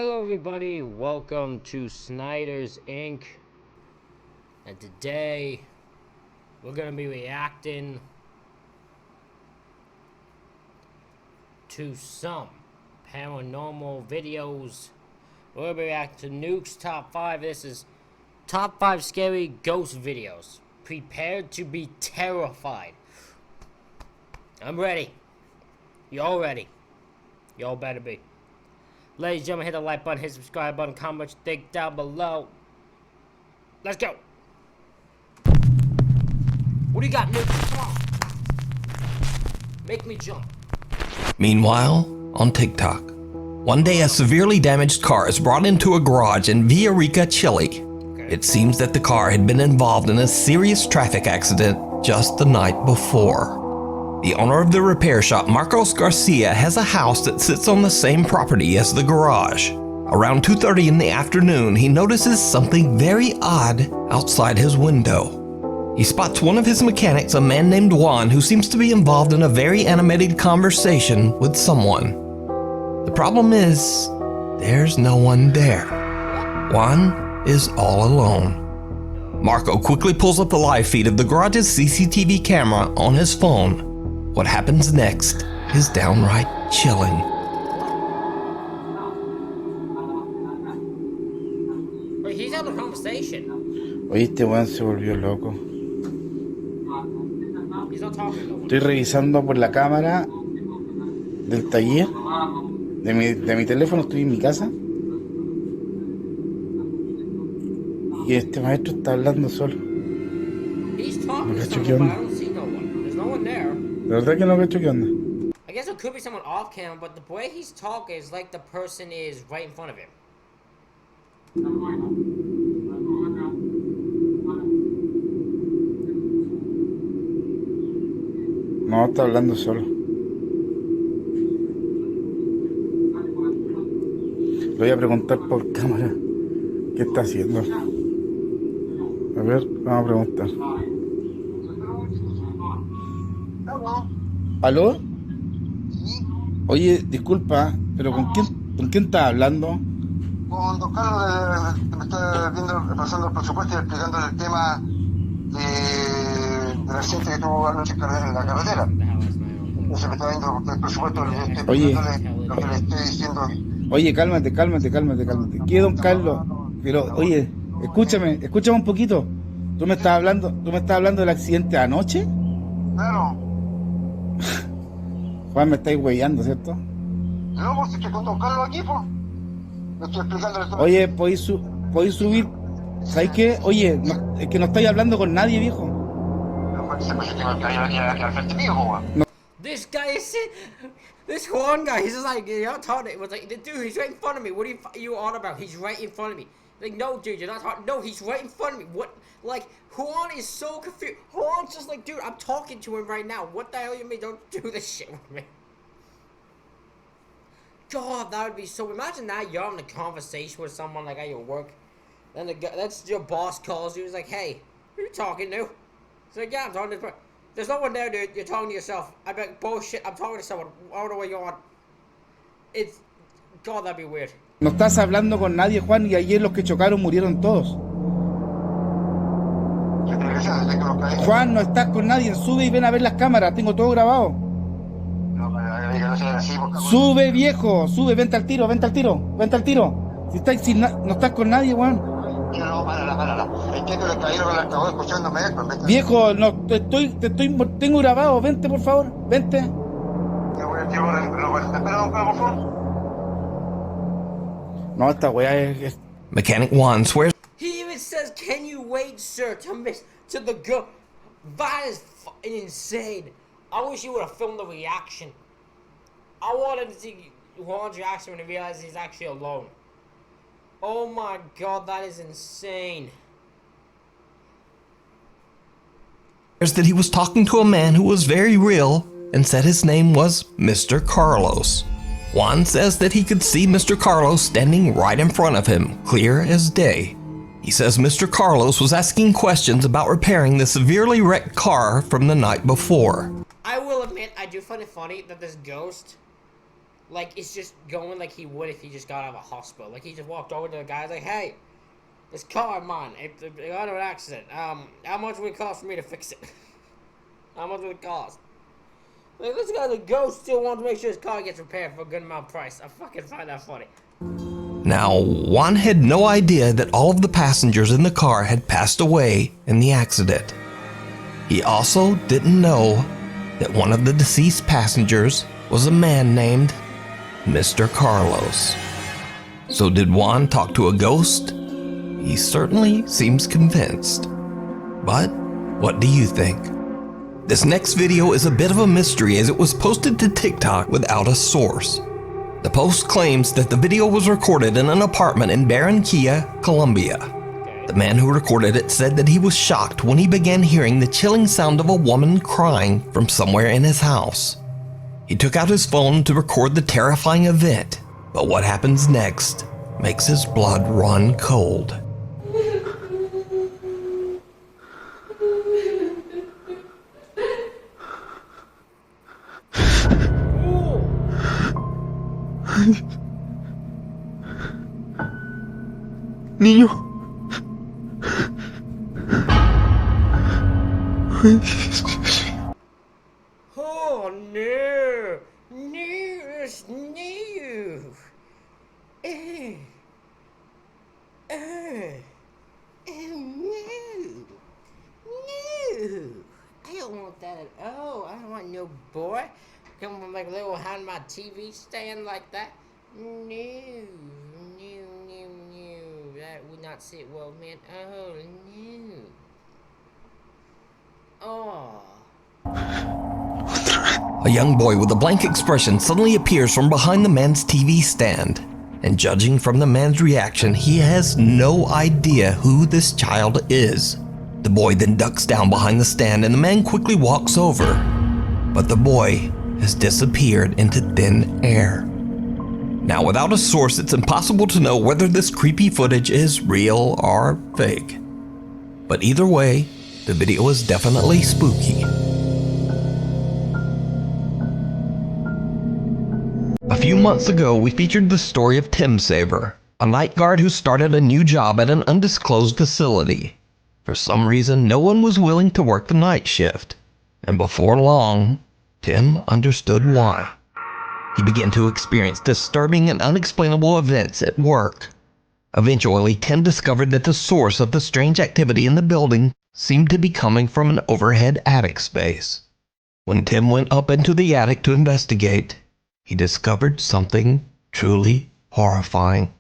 Hello everybody, welcome to Snyder's Inc. And today we're going to be reacting to some paranormal videos. We're going to be reacting to Nuke's Top 5. This is Top 5 Scary Ghost Videos. Prepared to be terrified. I'm ready. Y'all ready? Y'all better be. Ladies and gentlemen, hit the like button, hit the subscribe button, comment what you think down below. Let's go. What do you got, Nuke? Come on. Make me jump. Meanwhile, on TikTok, one day a severely damaged car is brought into a garage in Villarica, Chile. It seems that the car had been involved in a serious traffic accident just the night before. The owner of the repair shop, Marcos Garcia, has a house that sits on the same property as the garage. Around 2:30 in the afternoon, he notices something very odd outside his window. He spots one of his mechanics, a man named Juan, who seems to be involved in a very animated conversation with someone. The problem is, there's no one there. Juan is all alone. Marco quickly pulls up the live feed of the garage's CCTV camera on his phone. What happens next is downright chilling. Wait, he's having a conversation. Oye, este weón se volvió loco. He's not talking to no one. Estoy revisando por la cámara del taller de mi teléfono, estoy en mi casa. Y este maestro está hablando solo. He's talking to cacho, someone, ¿qué but onda? I don't see no one. There's no one there. La verdad que no cacho qué onda. I guess it could be someone off camera, but the way he's talking is like the person is right in front of him. No, está hablando solo. Le voy a preguntar por cámara qué está haciendo. A ver, vamos a preguntar. ¿Aló? Oye, disculpa, pero ¿con quién estás hablando? Con don Carlos, me está pasando el presupuesto y explicándole el tema del accidente que tuvo anoche en la carretera. Entonces me está viendo el presupuesto, le estoy explicándole lo que le estoy diciendo. Oye, cálmate. ¿Qué, don Carlos? Pero, oye, escúchame un poquito. ¿Tú me estás hablando del accidente de anoche? Claro. Juan, me estáis huellando, ¿cierto? No, pues estoy con don Carlos aquí, pues. Le estoy explicándole todo. Oye, ¿podéis subir? ¿Sabes qué? Oye, es que no estáis hablando con nadie, viejo. No, pues ese coche tengo el cabello aquí al frente mío, pues. This guy is this one guy. He's just like, you're not talking. It was like, dude, he's right in front of me. What are you on about? He's right in front of me. Like, no, dude, you're not talking. No, he's right in front of me. What? Like, Juan is so confused. Juan's just like, dude, I'm talking to him right now. What the hell you mean? Don't do this shit with me. God, that would be so. Imagine that you're having a conversation with someone like at your work, then the guy, that's your boss calls you. He's like, hey, who are you talking to? He's like, yeah, I'm talking to this person. There's no one there, dude. You're talking to yourself. I'm like, bullshit. I'm talking to someone. I don't know what you want. It's, God, that'd be weird. No estás hablando con nadie, Juan, y ayer los que chocaron murieron todos. Juan, no estás con nadie. Sube y ven a ver las cámaras. Tengo todo grabado. No, pero no sea así, porque... Sube, viejo. Sube, vente al tiro. Si no estás con nadie, Juan. No, párala. Entiendo que el caballero que la acabó escuchándome. Viejo, no, tengo grabado. Vente, por favor. Vente. Espera, por favor. No, esta weá es... Mechanic Juan swears He even says, can you wait, sir, to the girl. That is fucking insane. I wish you would have filmed the reaction. I wanted to see Juan's reaction when he realized he's actually alone. Oh my god, that is insane. that he was talking to a man who was very real and said his name was Mr. Carlos. Juan says that he could see Mr. Carlos standing right in front of him, clear as day. He says Mr. Carlos was asking questions about repairing the severely wrecked car from the night before. I will admit, I do find it funny that this ghost like it's just going like he would if he just got out of a hospital. Like he just walked over to the guy, like, "Hey, this car of mine, it got into an accident. How much would it cost for me to fix it? How much would it cost?" Like, this guy's a ghost, still wants to make sure his car gets repaired for a good amount of price. I fucking find that funny. Now, Juan had no idea that all of the passengers in the car had passed away in the accident. He also didn't know that one of the deceased passengers was a man named Mr. Carlos. So did Juan talk to a ghost? He certainly seems convinced. But what do you think? This next video is a bit of a mystery as it was posted to TikTok without a source. The post claims that the video was recorded in an apartment in Barranquilla, Colombia. The man who recorded it said that he was shocked when he began hearing the chilling sound of a woman crying from somewhere in his house. He took out his phone to record the terrifying event, but what happens next makes his blood run cold. Niño. Oh no! News! New! No! No! I don't want that at all. I don't want no boy coming from like a little behind my TV stand like that. No! That would not sit well, man. Oh no! Oh. A young boy with a blank expression suddenly appears from behind the man's TV stand, and judging from the man's reaction, he has no idea who this child is. The boy then ducks down behind the stand and the man quickly walks over, but the boy has disappeared into thin air. Now, without a source, it's impossible to know whether this creepy footage is real or fake. But either way, the video is definitely spooky. A few months ago, we featured the story of Tim Saver, a night guard who started a new job at an undisclosed facility. For some reason, no one was willing to work the night shift, and before long, Tim understood why. He began to experience disturbing and unexplainable events at work. Eventually, Tim discovered that the source of the strange activity in the building seemed to be coming from an overhead attic space. When Tim went up into the attic to investigate, he discovered something truly horrifying.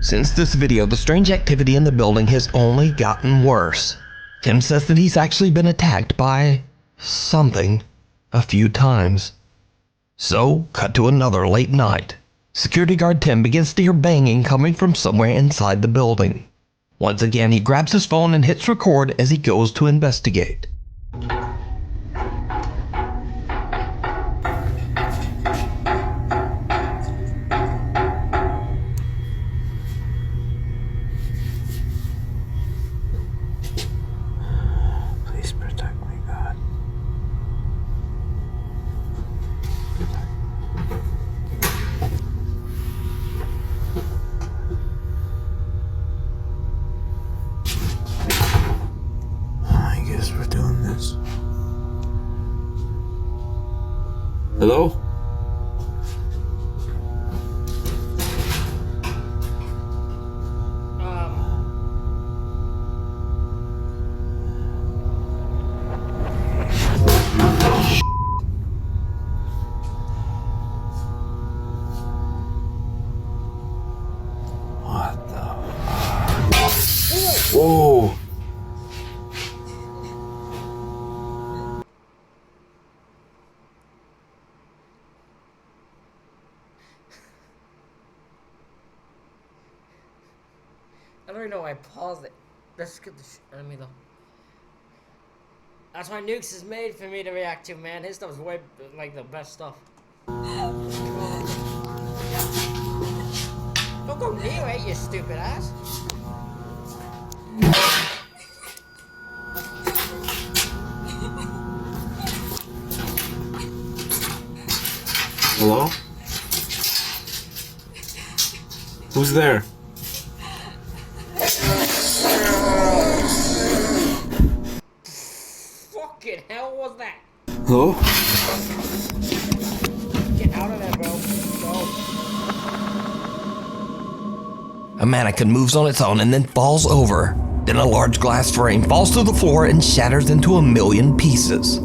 Since this video, the strange activity in the building has only gotten worse. Tim says that he's actually been attacked by something a few times. So, cut to another late night. Security guard Tim begins to hear banging coming from somewhere inside the building. Once again, he grabs his phone and hits record as he goes to investigate. Hello? What the fuck? Whoa! I don't even know why I paused it. Let's get the out of me though. That's why Nukes is made for me to react to, man. His stuff's way, like, the best stuff. Don't go near it, you stupid ass. Hello? Who's there? Fucking hell was that? Hello? Get out of there, bro. Go. A mannequin moves on its own and then falls over. Then a large glass frame falls to the floor and shatters into a million pieces.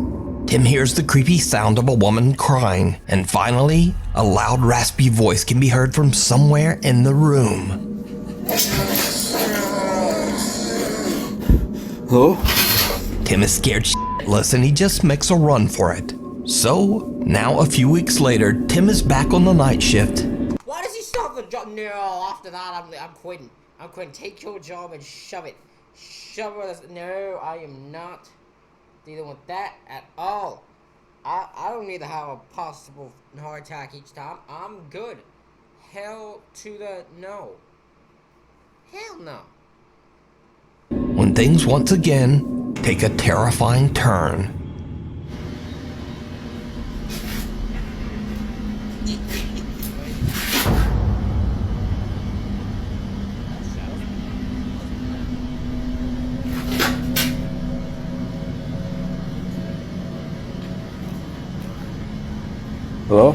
Tim hears the creepy sound of a woman crying, and finally, a loud, raspy voice can be heard from somewhere in the room. Hello? Tim is scared shitless and he just makes a run for it. So, now a few weeks later, Tim is back on the night shift. Why does he stop the job? No, after that, I'm quitting. I'm quitting. Take your job and shove it. Shove it. No, I am not dealing with that at all. I don't need to have a possible heart attack each time. I'm good. Hell to the no. Hell no. When things once again take a terrifying turn. Hello?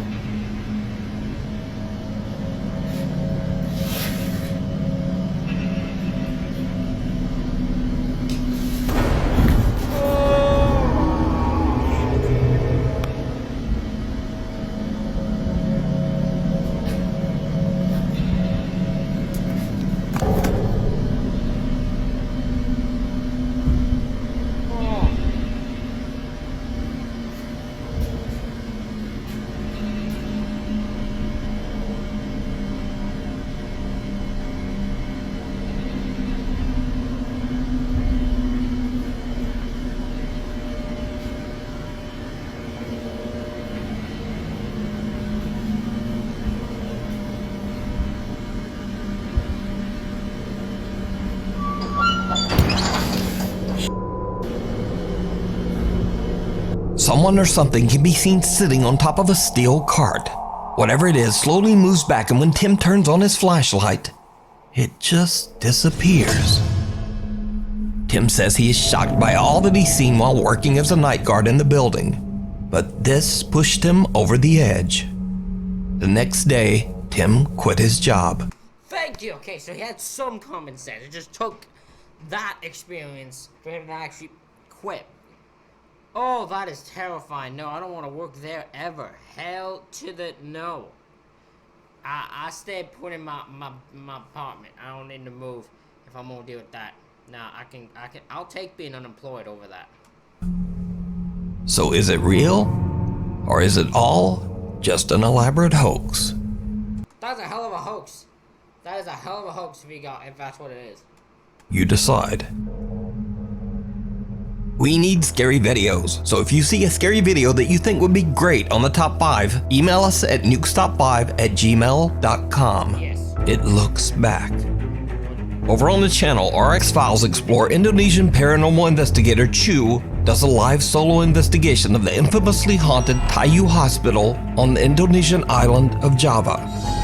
Someone or something can be seen sitting on top of a steel cart. Whatever it is slowly moves back, and when Tim turns on his flashlight, it just disappears. Tim says he is shocked by all that he's seen while working as a night guard in the building, but this pushed him over the edge. The next day, Tim quit his job. Thank you. Okay, so he had some common sense. It just took that experience for him to actually quit. Oh, that is terrifying. No, I don't want to work there ever. Hell to the no. I stay put in my apartment. I don't need to move if I'm gonna deal with that. Nah, I'll take being unemployed over that. So is it real? Or is it all just an elaborate hoax? That's a hell of a hoax. That is a hell of a hoax if that's what it is. You decide. We need scary videos, so if you see a scary video that you think would be great on the top 5, email us at nukestop5@gmail.com. Yes. It looks back. Over on the channel, RX Files explore Indonesian paranormal investigator Chu does a live solo investigation of the infamously haunted Tayu Hospital on the Indonesian island of Java.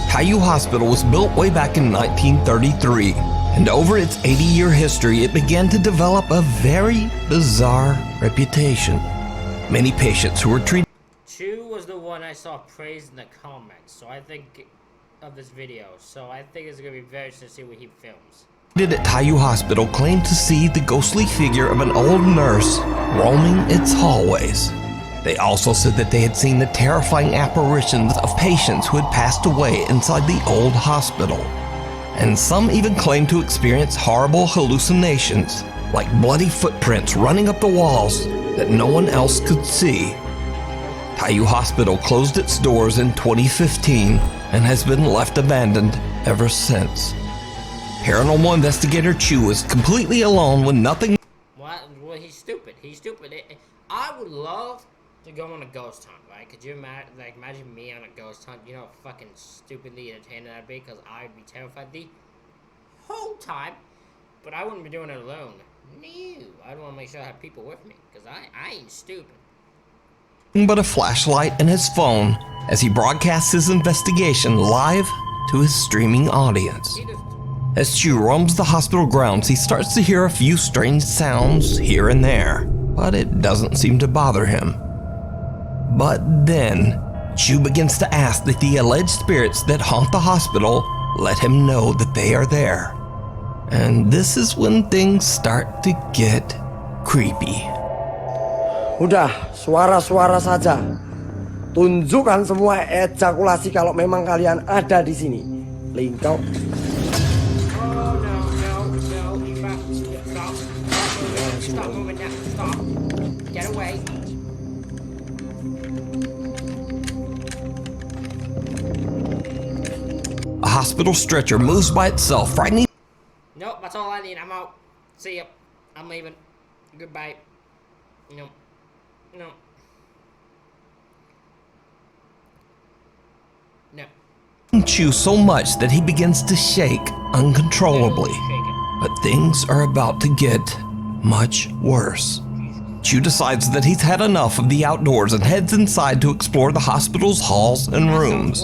Tayu Hospital was built way back in 1933. And over its 80-year history, it began to develop a very bizarre reputation. Many patients who were treated Chu was the one I saw praised in the comments, so I think of this video. So I think it's gonna be very interesting to see what he films. at Tayu Hospital claimed to see the ghostly figure of an old nurse roaming its hallways. They also said that they had seen the terrifying apparitions of patients who had passed away inside the old hospital. And some even claimed to experience horrible hallucinations, like bloody footprints running up the walls that no one else could see. Tayu Hospital closed its doors in 2015 and has been left abandoned ever since. Paranormal investigator Chu is completely alone with nothing. Well, he's stupid. He's stupid. I would love to go on a ghost hunt, right? Could you imagine me on a ghost hunt? You know how fucking stupidly entertaining that'd be, because I'd be terrified the whole time. But I wouldn't be doing it alone. No, I'd want to make sure I have people with me, because I ain't stupid. But a flashlight and his phone as he broadcasts his investigation live to his streaming audience. He just, As Chu roams the hospital grounds, he starts to hear a few strange sounds here and there, but it doesn't seem to bother him. But then, Chu begins to ask that the alleged spirits that haunt the hospital let him know that they are there. And this is when things start to get creepy. Udah, suara-suara saja. Tunjukkan semua ejakulasi kalau memang kalian ada di sini. Lingkau. oh no, stop moving now, stop. Get away. A hospital stretcher moves by itself, frightening. Nope, that's all I need. I'm out. See ya. I'm leaving. Goodbye. No. No. No. Chu so much that he begins to shake uncontrollably. But things are about to get much worse. Chu decides that he's had enough of the outdoors and heads inside to explore the hospital's halls and rooms.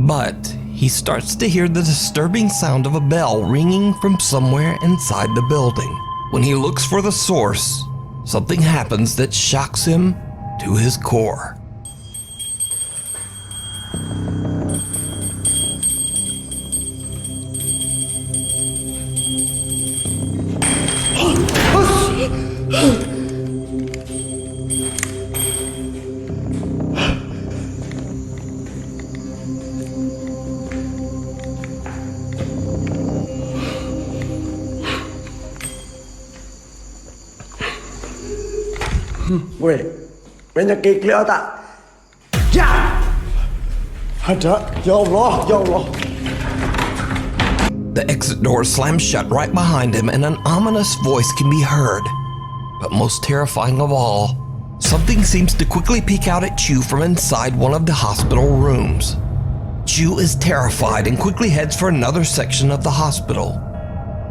But he starts to hear the disturbing sound of a bell ringing from somewhere inside the building. When he looks for the source, something happens that shocks him to his core. Weh, banyak kelihatan tak? Ya! Ada, ya Allah, ya Allah. The exit door slams shut right behind him and an ominous voice can be heard. But most terrifying of all, something seems to quickly peek out at Chu from inside one of the hospital rooms. Chu is terrified and quickly heads for another section of the hospital.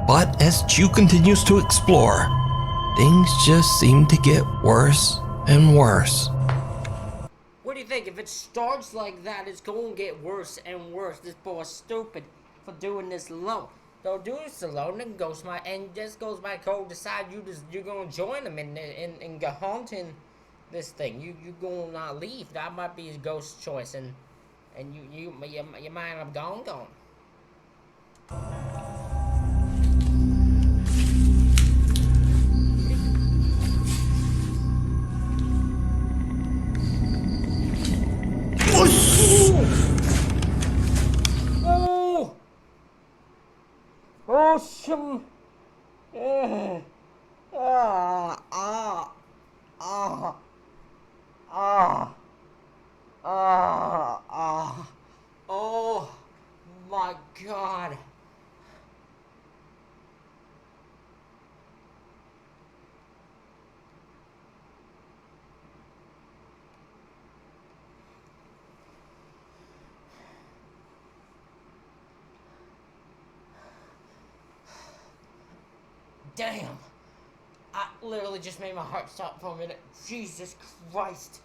But as Chu continues to explore, things just seem to get worse and worse. What do you think? If it starts like that, it's going to get worse and worse. This boy's stupid for doing this alone. Don't do this alone. And just goes my code. Decide you're gonna join him in haunting this thing. You gonna not leave. That might be his ghost choice, and you might have gone. Awesome. Oh my God. Damn. I literally just made my heart stop for a minute. Jesus Christ.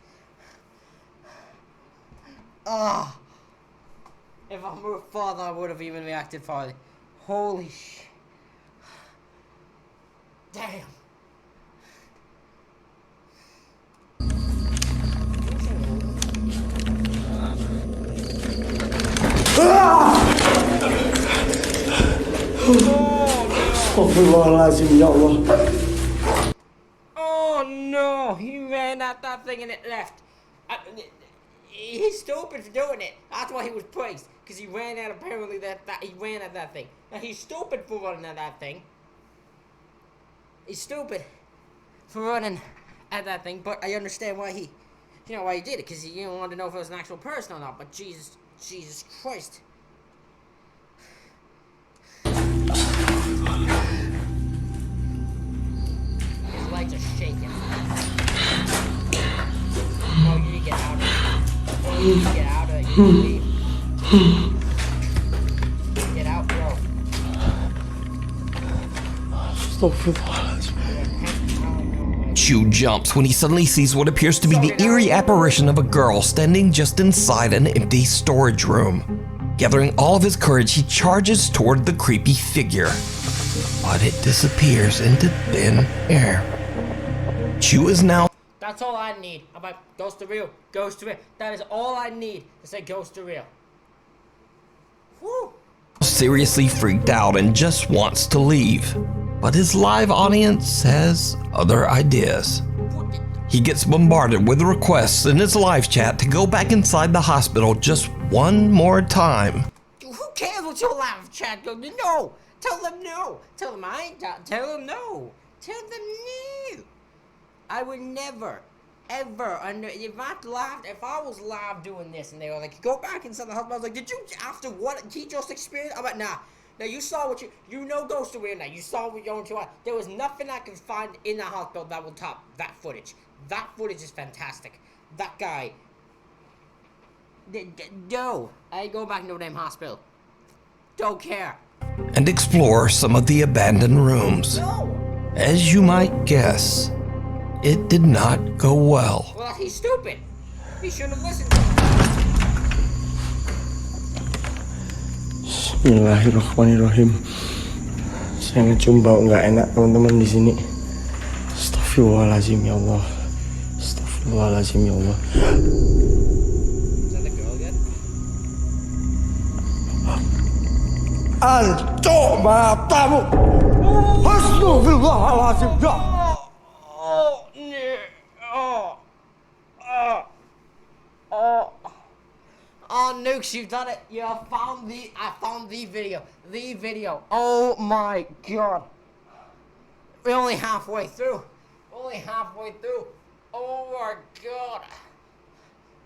If I moved farther, I would have even reacted farther. Holy shit. Damn. Astagfirullahaladzim, ya Allah. Oh no, he ran at that thing and it left. He's stupid for doing it. That's why he was praised, because he ran at he ran at that thing. Now he's stupid for running at that thing. He's stupid for running at that thing, but I understand why he did it, because he didn't want to know if it was an actual person or not. But Jesus Christ. lights are shaking. No, you need to get out of it. No, you need to get out of it. You need to leave. Get out, bro. Chu jumps when he suddenly sees what appears to be the eerie apparition of a girl standing just inside an empty storage room. Gathering all of his courage, he charges toward the creepy figure, but it disappears into thin air. Chu is now That's all I need. I'm like, ghost to real, ghost to real. That is all I need to say ghost to real. Woo! seriously freaked out and just wants to leave. But his live audience has other ideas. He gets bombarded with requests in his live chat to go back inside the hospital just one more time. Who cares what your live chat goes? No! Tell them no! Tell them I ain't tell them no! Tell them no! I would never, ever, if I was live doing this and they were like, go back inside the hospital, I was like, did you, after what he just experienced? I'm like, nah. Now you saw what you know Ghost of Real now. You saw what you're going to. There was nothing I could find in the hospital that will top that footage. That footage is fantastic. That guy. No. I ain't going back to no damn hospital. Don't care. And explore some of the abandoned rooms. No. As you might guess, it did not go well. Well, he's stupid. He shouldn't have listened to him. Bismillahirrahmanirrahim. Saya ngecium bau nggak enak teman-teman di sini. Astagfirullahaladzim ya Allah. Astagfirullahaladzim ya Allah. Is that the girl yet? Anco matamu. Astagfirullahaladzim ya. Oh, Nukes, you've done it. I found the video. The video. Oh my god. We're only halfway through. Oh my god.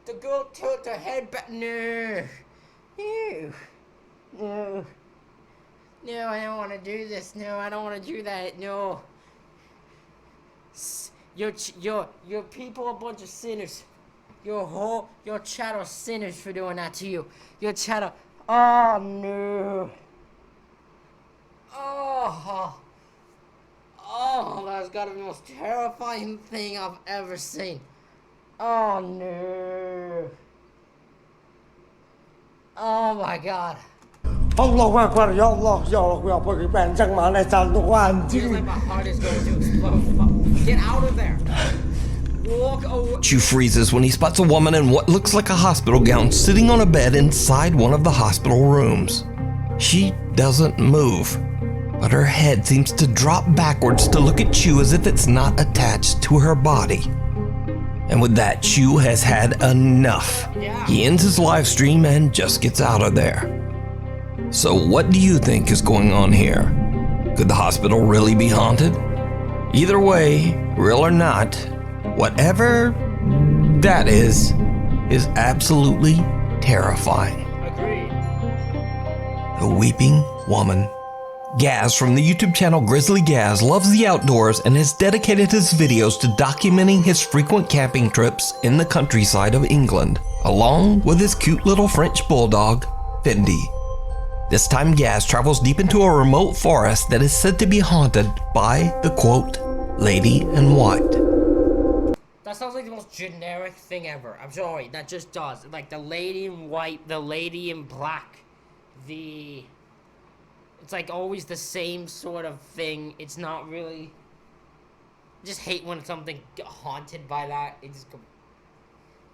The girl tilted her head back. No. No, I don't want to do this. No, I don't want to do that. No. Your people are a bunch of sinners. Your chat are sinners for doing that to you. Your chat are, oh no. Oh, that's gotta be the most terrifying thing I've ever seen. Oh no. Oh my god. Allahu Akbar ya Allah ya Allah ya pergi panjang mana jantung Feels like anjing. my heart is going to explode. Get out of there. Walk away. Chu freezes when he spots a woman in what looks like a hospital gown sitting on a bed inside one of the hospital rooms. She doesn't move, but her head seems to drop backwards to look at Chu as if it's not attached to her body. And with that, Chu has had enough. Yeah. He ends his live stream and just gets out of there. So what do you think is going on here? Could the hospital really be haunted? Either way, real or not, whatever that is absolutely terrifying. Agreed. The Weeping Woman. Gaz from the YouTube channel Grizzly Gaz loves the outdoors and has dedicated his videos to documenting his frequent camping trips in the countryside of England, along with his cute little French bulldog, Fendi. This time Gaz travels deep into a remote forest that is said to be haunted by the quote, Lady in White. That sounds like the most generic thing ever. I'm sorry, that just does. Like the lady in white, the lady in black, it's like always the same sort of thing. It's not really. I just hate when something get haunted by that. It's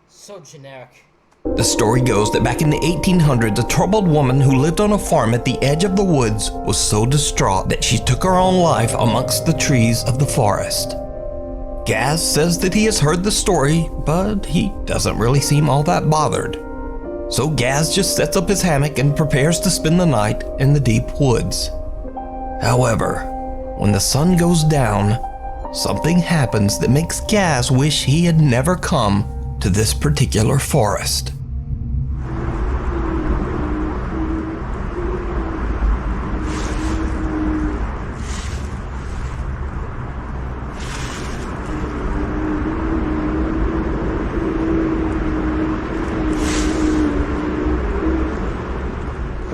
so generic. The story goes that back in the 1800s, a troubled woman who lived on a farm at the edge of the woods was so distraught that she took her own life amongst the trees of the forest. Gaz says that he has heard the story, but he doesn't really seem all that bothered. So Gaz just sets up his hammock and prepares to spend the night in the deep woods. However, when the sun goes down, something happens that makes Gaz wish he had never come to this particular forest.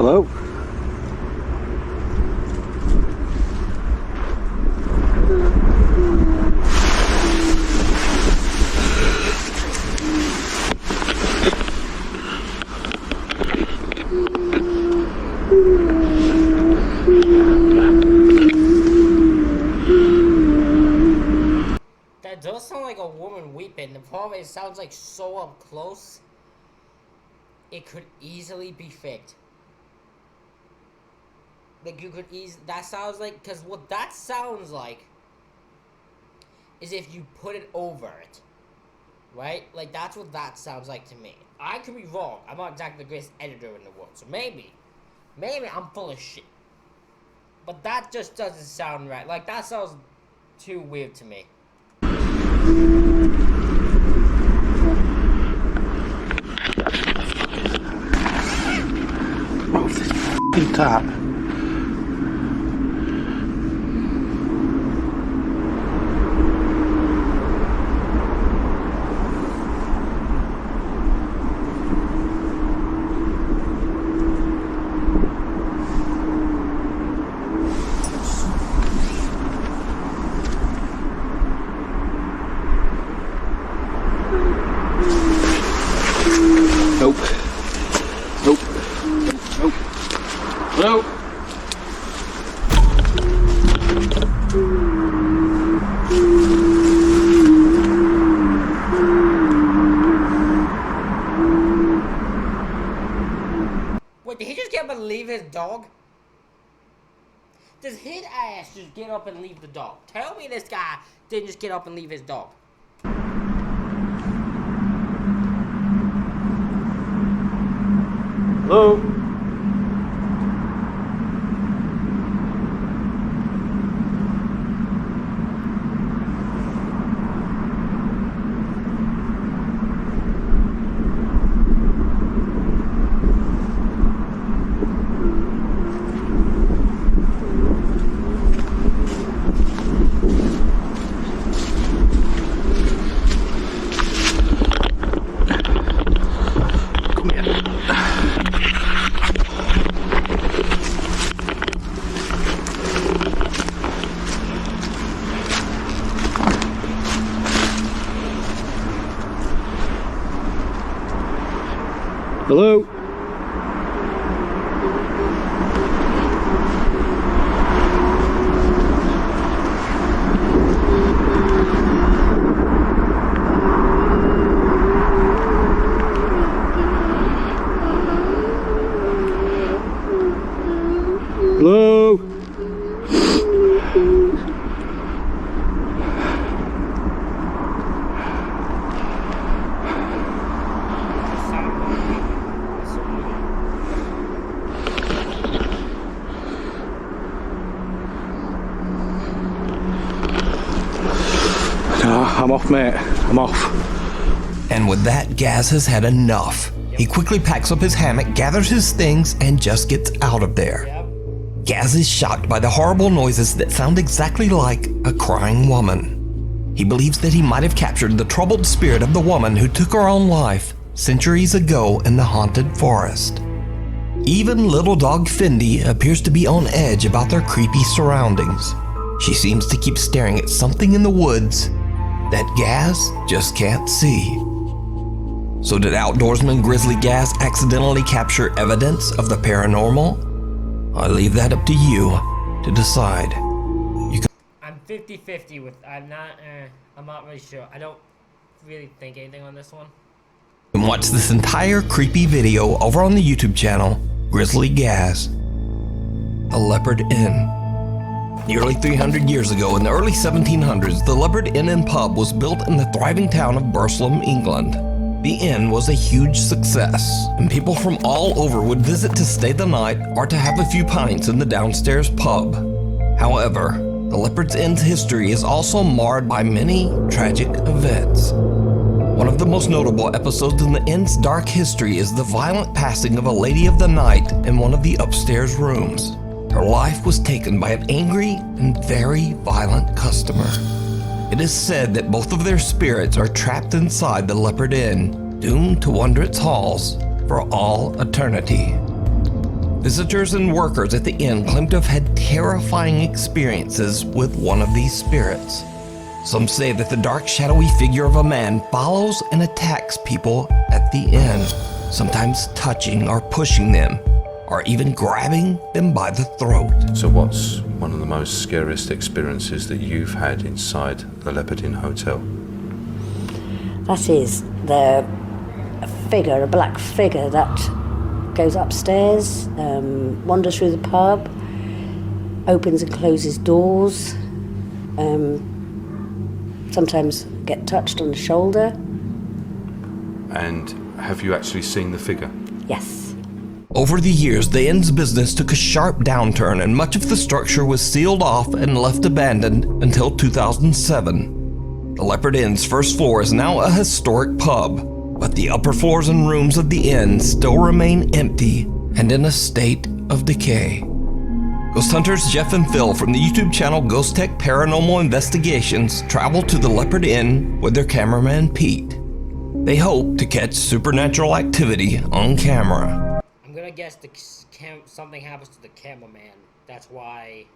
Hello? That does sound like a woman weeping. The problem is it sounds like so up close. It could easily be faked. Like you could that sounds like, because what that sounds like is if you put it over it. Right? Like that's what that sounds like to me. I could be wrong. I'm not exactly the greatest editor in the world. So maybe I'm full of shit. But that just doesn't sound right. Like that sounds too weird to me. Oh, this f***ing cop. Nope. Nope. Nope. Nope. Wait, did he just get up and leave his dog? Does his ass just get up and leave the dog? Tell me this guy didn't just get up and leave his dog. Hello? Hello? Hello? I'm off, mate. I'm off. And with that, Gaz has had enough. He quickly packs up his hammock, gathers his things, and just gets out of there. Gaz is shocked by the horrible noises that sound exactly like a crying woman. He believes that he might have captured the troubled spirit of the woman who took her own life centuries ago in the haunted forest. Even little dog Fendi appears to be on edge about their creepy surroundings. She seems to keep staring at something in the woods that Gaz just can't see. So did outdoorsman Grizzly Gaz accidentally capture evidence of the paranormal? I leave that up to you to decide. I'm 50-50 with, I'm not really sure. I don't really think anything on this one. You can watch this entire creepy video over on the YouTube channel, Grizzly Gaz. The Leopard Inn. Nearly 300 years ago, in the early 1700s, the Leopard Inn and Pub was built in the thriving town of Burslem, England. The inn was a huge success, and people from all over would visit to stay the night or to have a few pints in the downstairs pub. However, the Leopard's Inn's history is also marred by many tragic events. One of the most notable episodes in the inn's dark history is the violent passing of a lady of the night in one of the upstairs rooms. Her life was taken by an angry and very violent customer. It is said that both of their spirits are trapped inside the Leopard Inn, doomed to wander its halls for all eternity. Visitors and workers at the inn claim to have had terrifying experiences with one of these spirits. Some say that the dark, shadowy figure of a man follows and attacks people at the inn, sometimes touching or pushing them, or even grabbing them by the throat. So what's one of the most scariest experiences that you've had inside the Leopard Inn Hotel? That is a black figure that goes upstairs, wanders through the pub, opens and closes doors, sometimes get touched on the shoulder. And have you actually seen the figure? Yes. Over the years, the inn's business took a sharp downturn and much of the structure was sealed off and left abandoned until 2007. The Leopard Inn's first floor is now a historic pub, but the upper floors and rooms of the inn still remain empty and in a state of decay. Ghost hunters Jeff and Phil from the YouTube channel Ghost Tech Paranormal Investigations travel to the Leopard Inn with their cameraman Pete. They hope to catch supernatural activity on camera. I'm gonna guess something happens to the cameraman. That's why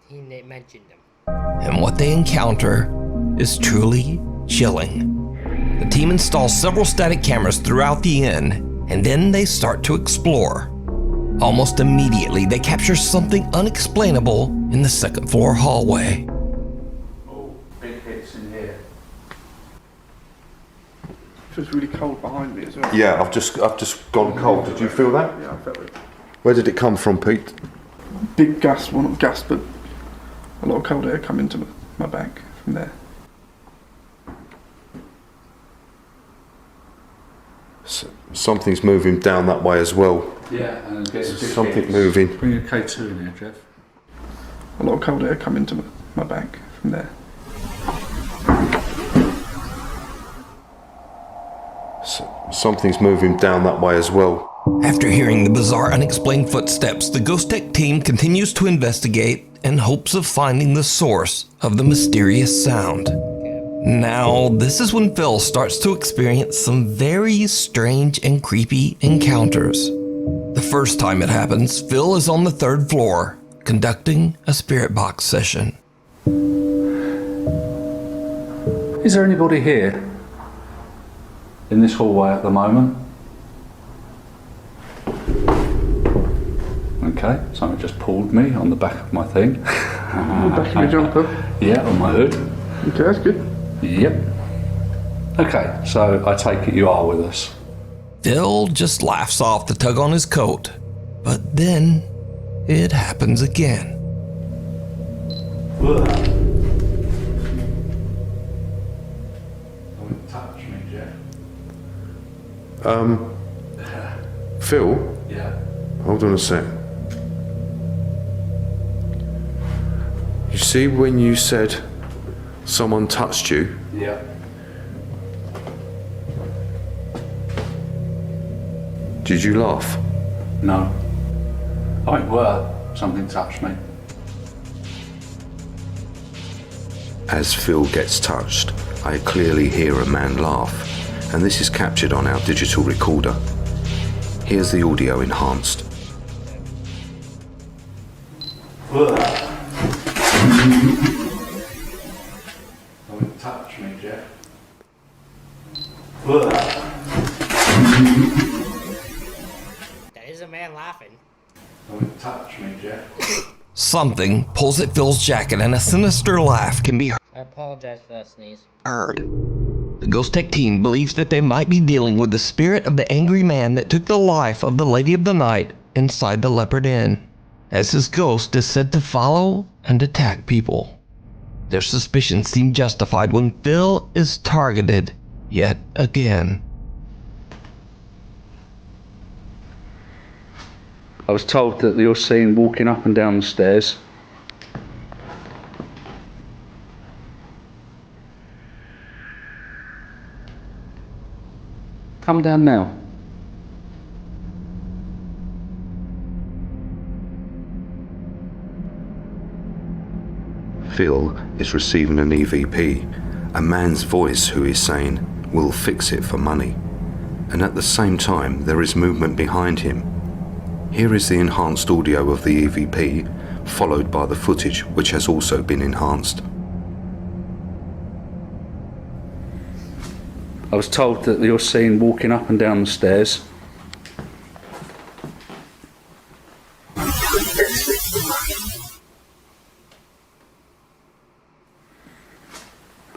he mentioned him. And what they encounter is truly chilling. The team installs several static cameras throughout the inn, and then they start to explore. Almost immediately, they capture something unexplainable in the second floor hallway. Oh, big hits in here. Feels really cold behind me as well. Yeah, I've just gone cold. Did you feel that? Yeah, I felt it. Where did it come from, Pete? Big gust, well not gust, but a lot of cold air come into my back from there. Something's moving down that way as well. Yeah, and getting big Something hits. moving. Bring a K2 in here, Jeff. A lot of cold air come into my back from there. Something's moving down that way as well. After hearing the bizarre, unexplained footsteps, the Ghost Tech team continues to investigate in hopes of finding the source of the mysterious sound. Now, this is when Phil starts to experience some very strange and creepy encounters. The first time it happens, Phil is on the third floor, conducting a spirit box session. Is there anybody here in this hallway at the moment? Okay, something just pulled me on the back of my thing. Back of your jumper? Yeah, on my hood. Okay, that's good. Yep. Okay, so I take it you are with us. Phil just laughs off the tug on his coat, but then it happens again. Don't touch me, Jeff. Phil, Yeah. hold on a sec. You see when you said someone touched you? Yeah. Did you laugh? No. I think something touched me. As Phil gets touched, I clearly hear a man laugh, and this is captured on our digital recorder. Here's the audio enhanced. Don't touch me, Jeff. That is a man laughing. Don't touch me, Jeff. Something pulls at Phil's jacket and a sinister laugh can be I apologize for that sneeze. heard. The Ghost Tech team believes that they might be dealing with the spirit of the angry man that took the life of the Lady of the Night inside the Leopard Inn, as his ghost is said to follow and attack people. Their suspicions seem justified when Phil is targeted yet again. I was told that you're seen walking up and down the stairs. Come down now. Phil is receiving an EVP, a man's voice who is saying, "We'll fix it for money." And at the same time, there is movement behind him. Here is the enhanced audio of the EVP, followed by the footage which has also been enhanced. I was told that you're seen walking up and down the stairs.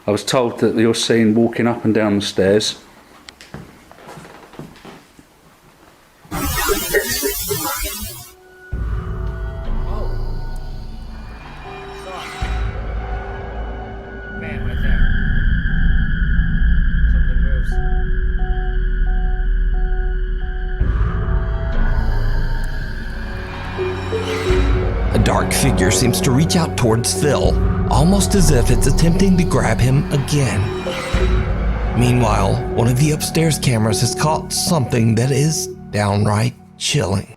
I was told that you're seen walking up and down the stairs. Man, right there. Something moves. A dark figure seems to reach out towards Phil, almost as if it's attempting to grab him again. Meanwhile, one of the upstairs cameras has caught something that is downright chilling.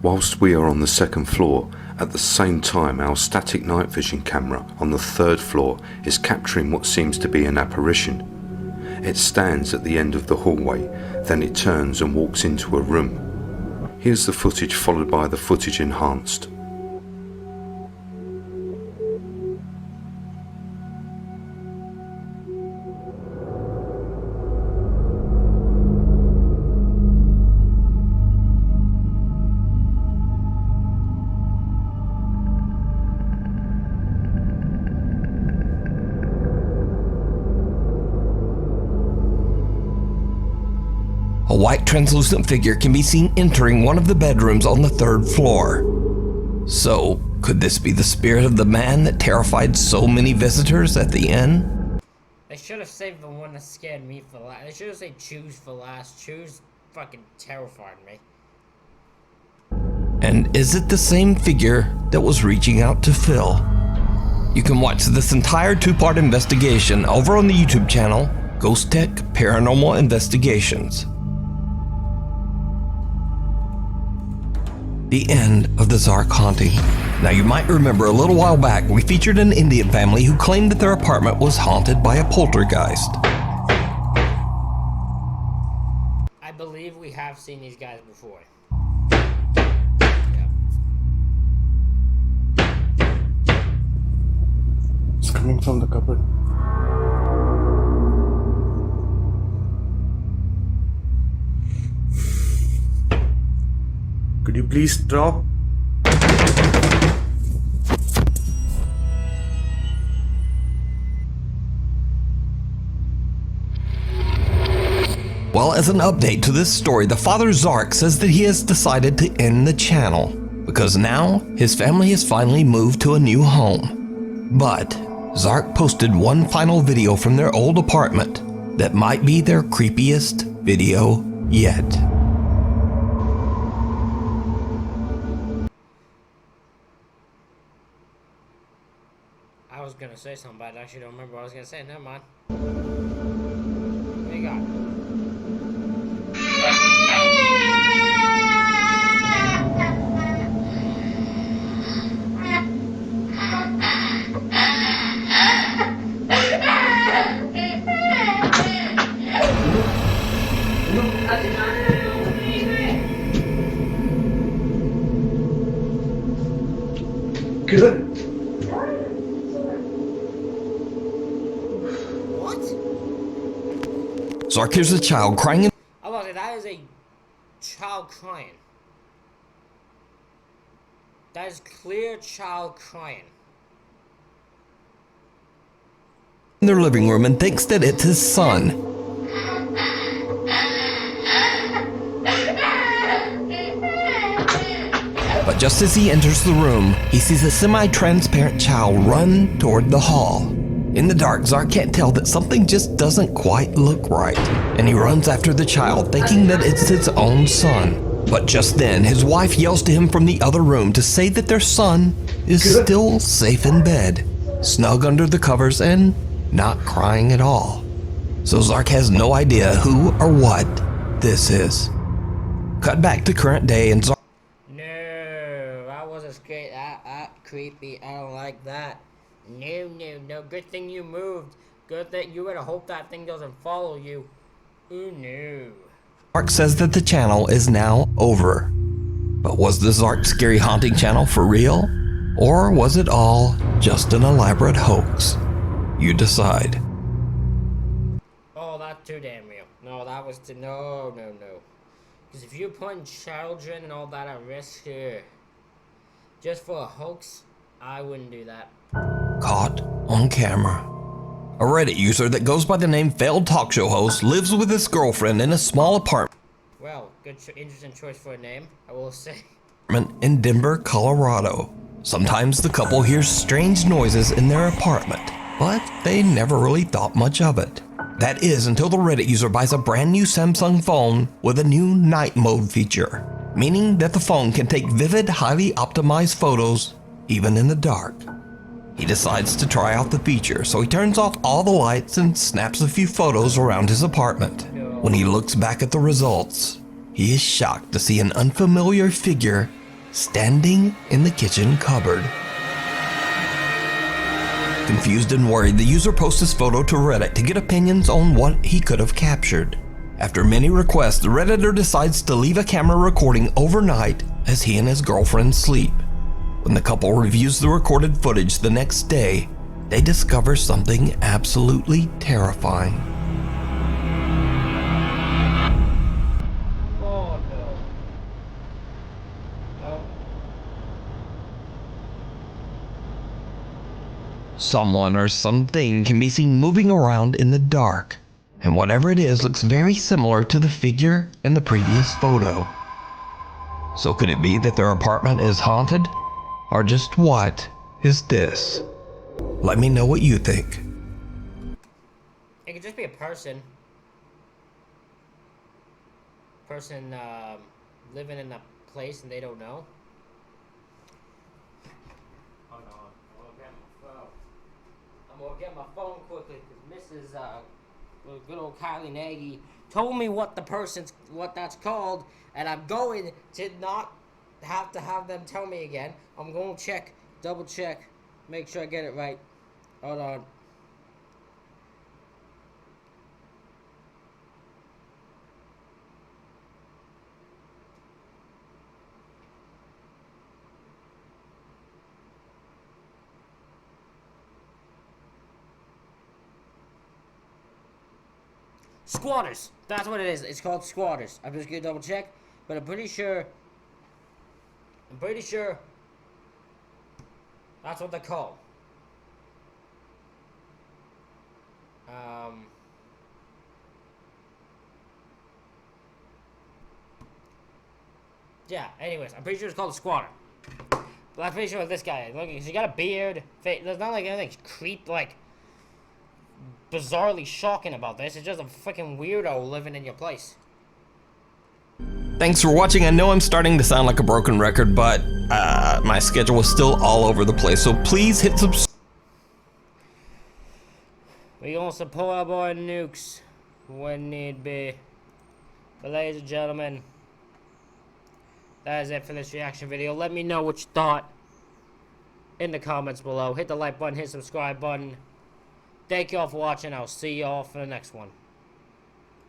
Whilst we are on the second floor, at the same time our static night vision camera on the third floor is capturing what seems to be an apparition. It stands at the end of the hallway, then it turns and walks into a room. Here's the footage followed by the footage enhanced. A white translucent figure can be seen entering one of the bedrooms on the third floor. So, could this be the spirit of the man that terrified so many visitors at the inn? They should have saved the one that scared me for last. They should have said choose for last. Choose fucking terrified me. And is it the same figure that was reaching out to Phil? You can watch this entire two-part investigation over on the YouTube channel, Ghost Tech Paranormal Investigations. The end of the Zark haunting. Now you might remember a little while back we featured an Indian family who claimed that their apartment was haunted by a poltergeist. I believe we have seen these guys before. It's coming from the cupboard. Could you please stop? Well, as an update to this story, the father Zark says that he has decided to end the channel because now his family has finally moved to a new home. But Zark posted one final video from their old apartment that might be their creepiest video yet. I was gonna say something, but I actually don't remember what I was gonna say. Never mind. What do you got? Good. Zark hears a child crying in I was like, that is a child crying. That is clear child crying. their living room and thinks that it's his son. But just as he enters the room, he sees a semi-transparent child run toward the hall. In the dark, Zark can't tell that something just doesn't quite look right, and he runs after the child, thinking that it's his own son. But just then, his wife yells to him from the other room to say that their son is still safe in bed, snug under the covers and not crying at all. So Zark has no idea who or what this is. Cut back to current day and Zark... No, that wasn't scary. That creepy. I don't like that. No. Good thing you moved. Good thing you better hope that thing doesn't follow you. Ooh, no. Zark says that the channel is now over. But was the Zark Scary Haunting channel for real? Or was it all just an elaborate hoax? You decide. Oh, that's too damn real. No, that was too... No. Because if you're putting children and all that at risk here, just for a hoax, I wouldn't do that. Caught on camera. A Reddit user that goes by the name Failed Talk Show Host lives with his girlfriend in a small apartment Well, interesting choice for a name, I will say. in Denver, Colorado. Sometimes the couple hears strange noises in their apartment, but they never really thought much of it. That is until the Reddit user buys a brand new Samsung phone with a new night mode feature, meaning that the phone can take vivid, highly optimized photos even in the dark. He decides to try out the feature, so he turns off all the lights and snaps a few photos around his apartment. When he looks back at the results, he is shocked to see an unfamiliar figure standing in the kitchen cupboard. Confused and worried, the user posts his photo to Reddit to get opinions on what he could have captured. After many requests, the Redditor decides to leave a camera recording overnight as he and his girlfriend sleep. When the couple reviews the recorded footage the next day, they discover something absolutely terrifying. Oh, no. Oh. Someone or something can be seen moving around in the dark, and whatever it is looks very similar to the figure in the previous photo. So could it be that their apartment is haunted? Or just what is this? Let me know what you think. It could just be a person. Living in a place and they don't know. Hold on. I'm gonna get my phone quickly because Mrs. Good old Kylie Nagy told me what that's called, and I'm going to not have to have them tell me again. I'm going to double check, make sure I get it right. Hold on. Squatters. That's what it is. It's called squatters. I'm just gonna double check, but I'm pretty sure that's what they're called. Yeah, anyways, I'm pretty sure it's called a squatter. But I'm pretty sure this guy, look, he got a beard, there's not like anything bizarrely shocking about this. It's just a freaking weirdo living in your place. Thanks for watching. I know I'm starting to sound like a broken record, but my schedule is still all over the place, so please hit subscribe. We gonna support our boy Nukes when need be. But ladies and gentlemen, that is it for this reaction video. Let me know what you thought in the comments below. Hit the like button, hit the subscribe button. Thank you all for watching. I'll see you all for the next one.